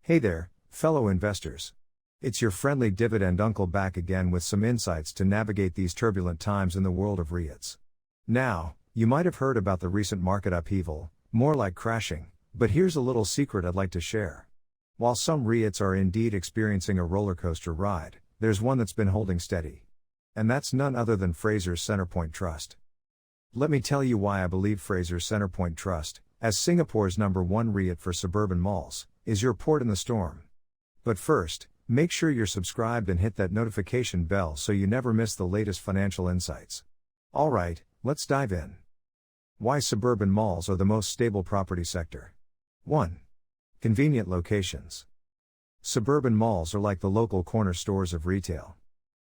Hey there, fellow investors. It's your friendly Dividend Uncle back again with some insights to navigate these turbulent times in the world of REITs. Now, you might have heard about the recent market upheaval, more like crashing, but here's a little secret I'd like to share. While some REITs are indeed experiencing a rollercoaster ride, there's one that's been holding steady. And that's none other than Frasers Centrepoint Trust. Let me tell you why I believe Frasers Centrepoint Trust, as Singapore's #1 REIT for suburban malls, is your port in the storm. But first, make sure you're subscribed and hit that notification bell so you never miss the latest financial insights. Alright, let's dive in. Why suburban malls are the most stable property sector. 1. Convenient locations. Suburban malls are like the local corner stores of retail.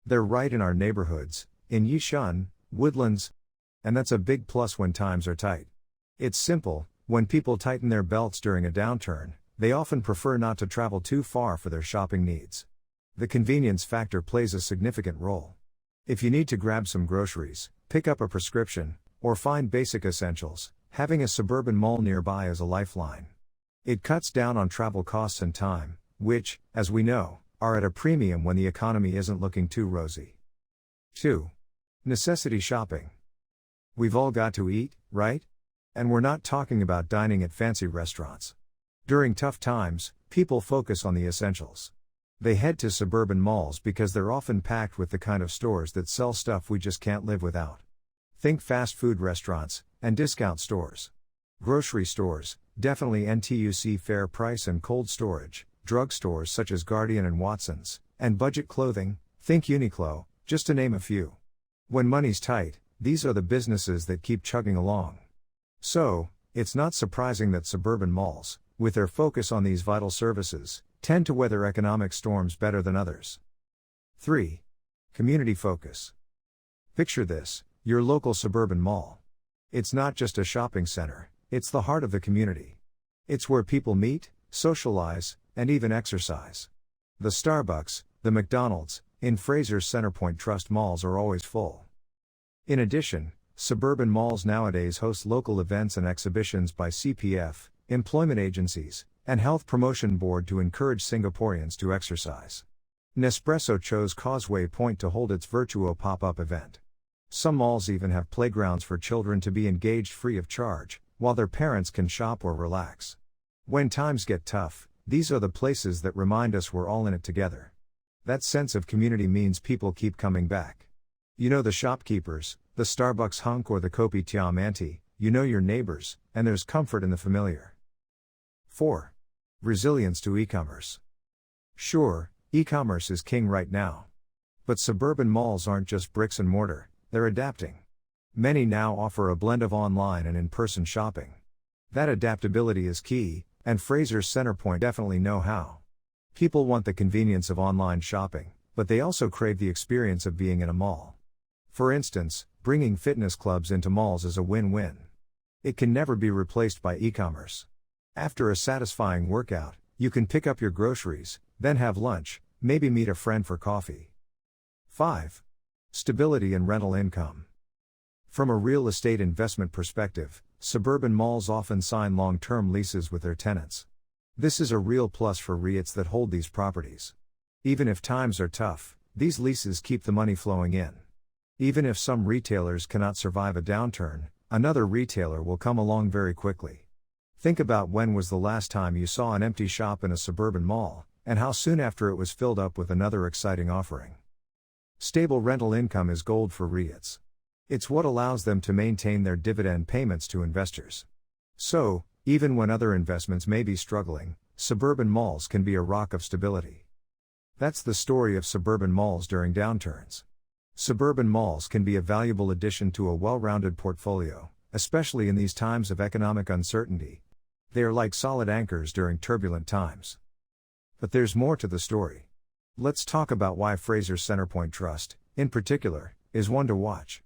They're right in our neighborhoods, in Yishun, Woodlands, and that's a big plus when times are tight. It's simple, when people tighten their belts during a downturn, they often prefer not to travel too far for their shopping needs. The convenience factor plays a significant role. If you need to grab some groceries, pick up a prescription, or find basic essentials, having a suburban mall nearby is a lifeline. It cuts down on travel costs and time, which, as we know, are at a premium when the economy isn't looking too rosy. 2. Necessity shopping. We've all got to eat, right? And we're not talking about dining at fancy restaurants. During tough times, people focus on the essentials. They head to suburban malls because they're often packed with the kind of stores that sell stuff we just can't live without. Think fast food restaurants, and discount stores. Grocery stores, definitely NTUC fair price and cold storage, drugstores such as Guardian and Watson's, and budget clothing, think Uniqlo, just to name a few. When money's tight, these are the businesses that keep chugging along. So, it's not surprising that suburban malls, with their focus on these vital services, tend to weather economic storms better than others. 3. Community focus. Picture this, your local suburban mall. It's not just a shopping center, it's the heart of the community. It's where people meet, socialize, and even exercise. The Starbucks, the McDonald's, in Frasers Centrepoint Trust malls are always full. In addition, suburban malls nowadays host local events and exhibitions by CPF, employment agencies, and health promotion board to encourage Singaporeans to exercise. Nespresso chose Causeway Point to hold its Virtuo pop-up event. Some malls even have playgrounds for children to be engaged free of charge, while their parents can shop or relax. When times get tough, these are the places that remind us we're all in it together. That sense of community means people keep coming back. You know the shopkeepers, the Starbucks hunk or the kopitiam auntie, you know your neighbors, and there's comfort in the familiar. 4. Resilience to e-commerce. Sure, e-commerce is king right now. But suburban malls aren't just bricks and mortar, they're adapting. Many now offer a blend of online and in-person shopping. That adaptability is key, and Frasers Centrepoint definitely know how. People want the convenience of online shopping, but they also crave the experience of being in a mall. For instance, bringing fitness clubs into malls is a win-win. It can never be replaced by e-commerce. After a satisfying workout, you can pick up your groceries, then have lunch, maybe meet a friend for coffee. 5. Stability and rental income. From a real estate investment perspective, suburban malls often sign long-term leases with their tenants. This is a real plus for REITs that hold these properties. Even if times are tough, these leases keep the money flowing in. Even if some retailers cannot survive a downturn, another retailer will come along very quickly. Think about when was the last time you saw an empty shop in a suburban mall, and how soon after it was filled up with another exciting offering. Stable rental income is gold for REITs. It's what allows them to maintain their dividend payments to investors. So, even when other investments may be struggling, suburban malls can be a rock of stability. That's the story of suburban malls during downturns. Suburban malls can be a valuable addition to a well-rounded portfolio, especially in these times of economic uncertainty. They are like solid anchors during turbulent times. But there's more to the story. Let's talk about why Frasers Centrepoint Trust, in particular, is one to watch.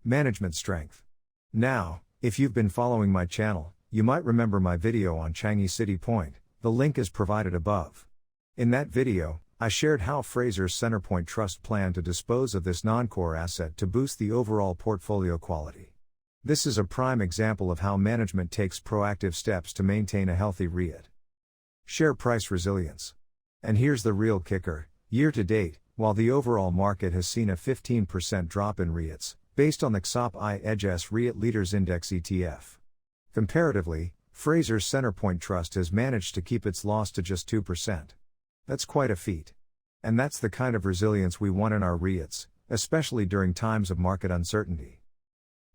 Management strength. Now, if you've been following my channel, you might remember my video on Changi City Point, the link is provided above. In that video, I shared how Frasers Centrepoint Trust planned to dispose of this non-core asset to boost the overall portfolio quality. This is a prime example of how management takes proactive steps to maintain a healthy REIT. Share price resilience. And here's the real kicker: year to date, while the overall market has seen a 15% drop in REITs, based on the XOP IHS REIT Leaders Index ETF. Comparatively, Frasers Centrepoint Trust has managed to keep its loss to just 2%. That's quite a feat. And that's the kind of resilience we want in our REITs, especially during times of market uncertainty.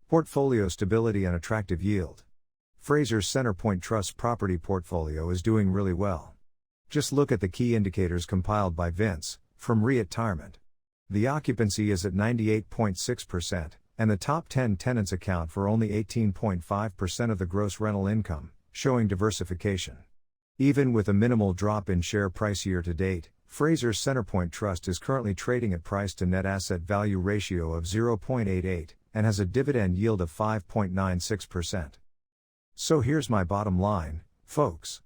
Portfolio stability and attractive yield. Frasers Centrepoint Trust's property portfolio is doing really well. Just look at the key indicators compiled by Vince, from REITirement. The occupancy is at 98.6%, and the top 10 tenants account for only 18.5% of the gross rental income, showing diversification. Even with a minimal drop in share price year to date, Frasers Centrepoint Trust is currently trading at price to net asset value ratio of 0.88, and has a dividend yield of 5.96%. So here's my bottom line, folks.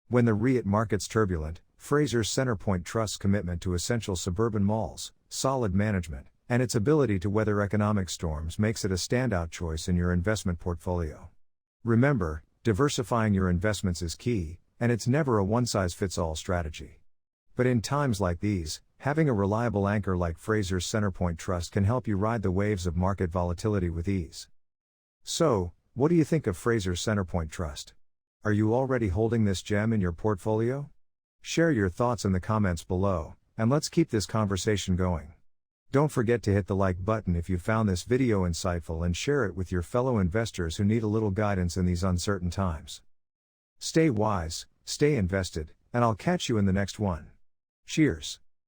When the REIT market's turbulent, Frasers Centrepoint Trust's commitment to essential suburban malls, solid management, and its ability to weather economic storms makes it a standout choice in your investment portfolio. Remember, diversifying your investments is key, and it's never a one-size-fits-all strategy. But in times like these, having a reliable anchor like Frasers Centrepoint Trust can help you ride the waves of market volatility with ease. So, what do you think of Frasers Centrepoint Trust? Are you already holding this gem in your portfolio? Share your thoughts in the comments below, and let's keep this conversation going. Don't forget to hit the like button if you found this video insightful and share it with your fellow investors who need a little guidance in these uncertain times. Stay wise, stay invested, and I'll catch you in the next one. Cheers.